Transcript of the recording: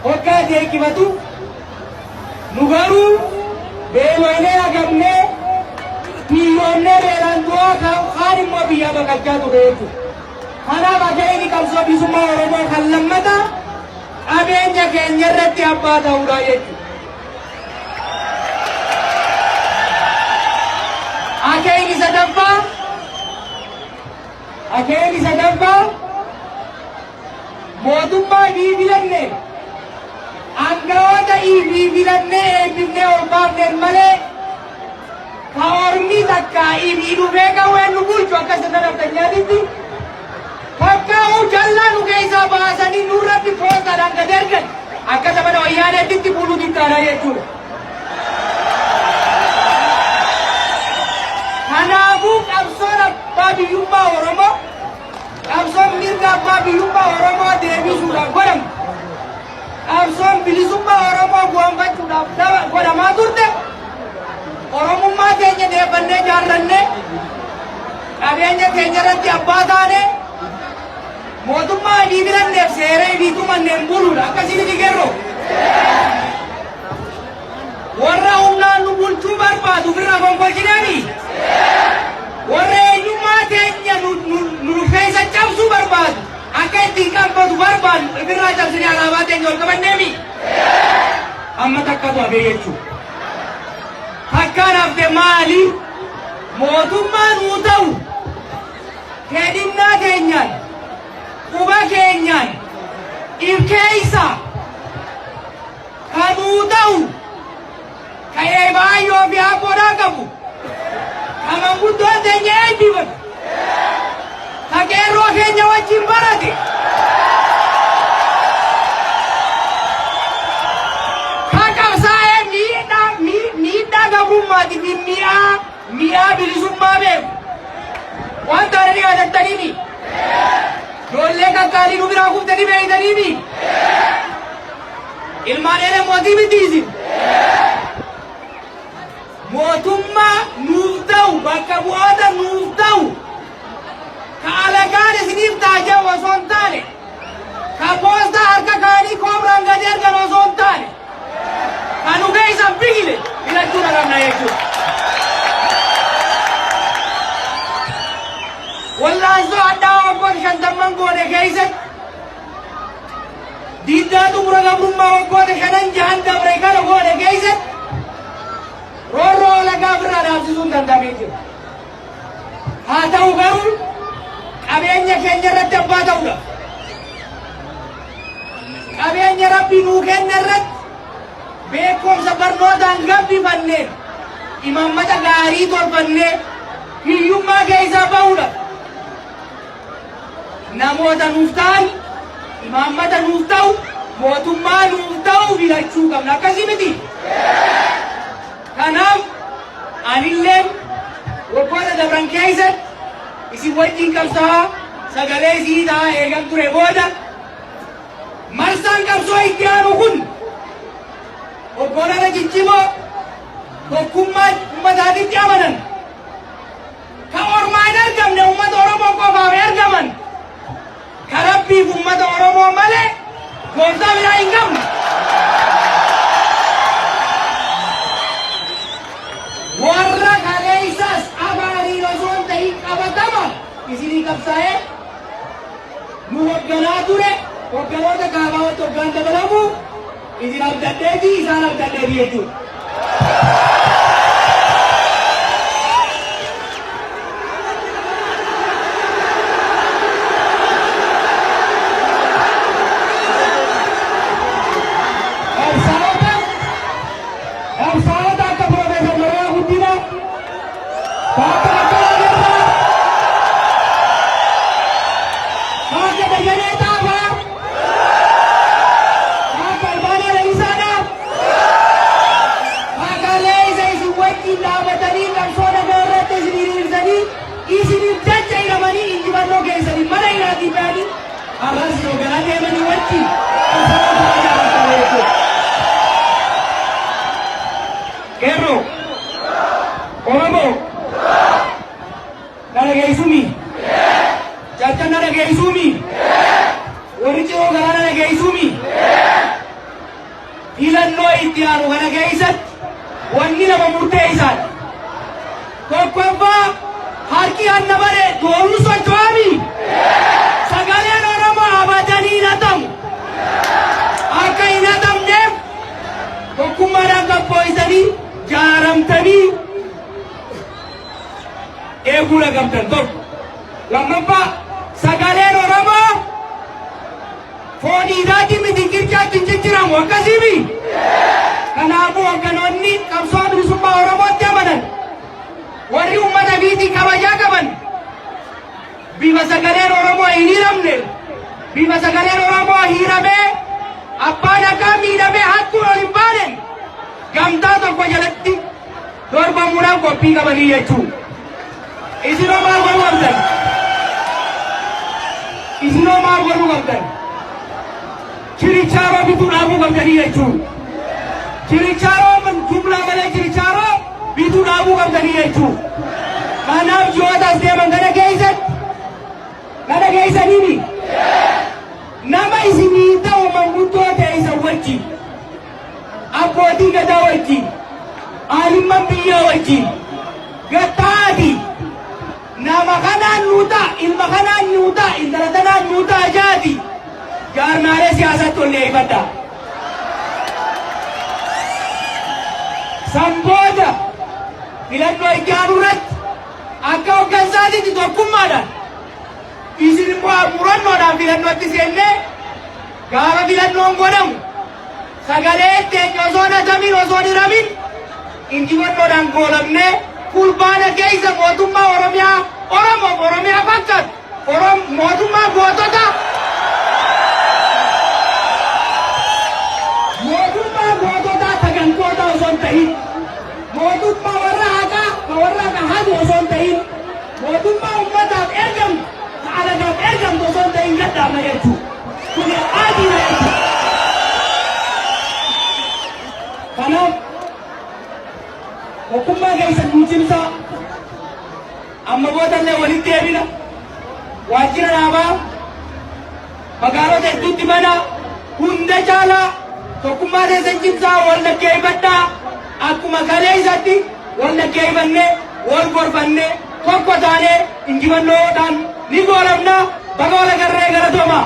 Hoggaa deekifatu nu garuu beeloolee agamnee biyyoonnee beelaan du'aa kaan immoo biyyaa baqachaa ture jechuudha. Kanaaf akeekni qabsoo bilisummaa Oromoo kan lammataa qabeenya keenya irratti abbaa ta'uudha jechuudha. Akeekni sadaffaa mootummaa filanne aangawoota filannee eebbifnee ol baafneen malee ka ormi takka dhufee qawween nu bulchu akka sadaraftanyaatitti fakkaa'uu jallaa nu keessaa baasanii nurratti poostaadhaan gad ergan akka sabana wayyaaneetitti buluutu taana jechuudha. Kanaafuu qabsoon abbaa biyyummaa Oromoo qabsoon mirga abbaa biyyummaa Oromoo deebisuudhaaf godhamu qabsoon bilisummaa Oromoo bu'uureffachuudhaaf godhamaa turte Oromummaa keenya deebannee jaarrannee qabeenya keenya irratti abbaa taane mootummaa filanneef seeree fitumanneen buluudha akkasiin digerroo warra humnaan nu bulchuu barbaadu firra gonkolchinaani warra eenyummaa keenya nu keessa cabsuu barbaadu akka ittiin qabbatu barbaadu firraa cabsanii alaabaa keenya ol qabanneemi amma takkatu hafee jechuudha. Takkaan hafte maali mootummaa nuu ta'u hedhinnaa keenyaan quba keenyaan ilkeessa kanuu ta'u ka'ee baay'oo fi abboodhaa qabu kaman guddoon teenya eebbifatu ka qeerroo keenya wajjin barate ka qabsaa'ee miidhaa gabrummaati fi mi'aa bilisummaa beeku waan taananii yaadattaniimi ijoollee kakkaalii nu biraa kuftanii beeytaniimi ilmaan mootii mitiisin mootummaa nuuf ta'u bakka bu'oota nuuf ta'u ka alagaan isiniif taajaa osoo hin taane ka poostaa harka kaanii koobraan gad ergan osoo hin taane ka nu geessan bigile filachuu qabna jechuudha. Wallaansoo addaa waggoota 50 goone keessatti diiddaa xumura gabrummaa waggoota 5 dabre kana goone keessatti roorroo lagaa birraa dhaabsisuun danda'amee jira. Haa ta'u garuu qabeenya keenya irratti abbaa ta'uudha. Qabeenya rabbii nuu kenna irratti beekumsa barnootaan gabbifannee imaammata gaarii tolfannee hiyyummaa keessaa ba'uudha. Namoota nuuf ta'an imaammata nuuf ta'u mootummaa nuuf ta'u filachuu qabna akkasii miti. Kanaaf anilleen waggoota dabran keessatti isin wajjin qabsaa'aa sagalee isii ta'aa eegan ture booda marsaan qabsoo itti aanu kun hoggantoota ciccimoo tokkummaa uummataatitti amanan ka ormaa hin argamne uummata Oromoo qofaaf ergaman ka rabbiif uummata Oromoo malee gooftaa biraa hin qabne. Warra kaleessas abaariin osoo hin ta'in qabatama isinii qabsaa'ee nu hogganaa ture hogganoota kaabaawatti hoggaan dabalamu isin abdadheeti isaan abdadheeti jechuudha. Kerro, Oromoo, nana geessumi, jachan nana geessumi, warri ciroo garaa nana geessumi, filannoo itti aanu kana keessatti wanni nama murteessan tokkoffaa harki hanna bare doonuu socho'ami sagaleen Oromoo abatanii hidhatamu akka hin hidhatamneef tokkummaadhaan qabbooysanii jaaramtanii eeguu dhagamtan tokko lammaffaa sagaleen Oromoo fooniidhaatti miti qircaatti hin jijjiramu akkasiimi kanaafuu hogganoonni qabsoo bilisummaa Oromootti amanan warri ummata biitii kabajaa qaban bifa sagaleen Oromoo hin hiramne bifa sagaleen Oromoo hiramee abbaan akka miidhamee hattuun ol hin baanen gamtaa tokko jalatti dorgomuudhaaf qophii qabanii jechuudha. Isinoo maal godhuu qabdan? Isinoo maal godhuu qabdan? Chirichaaroo bituu dhaabuu qabdanii jechuudha. Chirichaaroo jumlaa malee chirichaaroo bituu dhaabuu qabdanii jechuudha. Kanaaf ji'ootaas deeman kana geessaniini. Nama isinii ta'u manguddoo ta'e isa wajjin abbootii gadaa wajjin aalimman biyyaa wajjin gattaati. Nama kanaan nuutaa ilma kanaan nuutaa intala tanaan nuutaa jaati jaarmaalee siyaasatti ol leeyfadha. Sanbooda filannoo itti aanu irratti akka hoggansaatitti tokkummaadhaan isin immoo murannoodhaan filannootti seennee gaafa filannoon godhamu sagalee teenya osoo natamin osoo hiramin injifannoodhaan goolabnee fulbaana keessa mootummaa Oromiyaa fakkaatu mootummaa gootota tagantoota osoo hin ta'in mootummaa warra haqaa hadu osoo hin ta'in mootummaa ummataaf ergamtu alagaaf ergamtu osoo hin ta'in gadhaabna jechuudha. Kun adiidha jechuudha. Kanaaf tokkummaa keessa nuu cimsaa amma boodallee walitti deebina waajjira dhaabaa magaalota hedduutti mana hunda caalaa tokkummaa keessan cimsaa wal dhaggeeffadhaa akkuma kaleessatti wal dhaggeeffannee wal gorfannee tokko taanee injifannoodhaan ni goolabna baga wal agarree galatoomaa.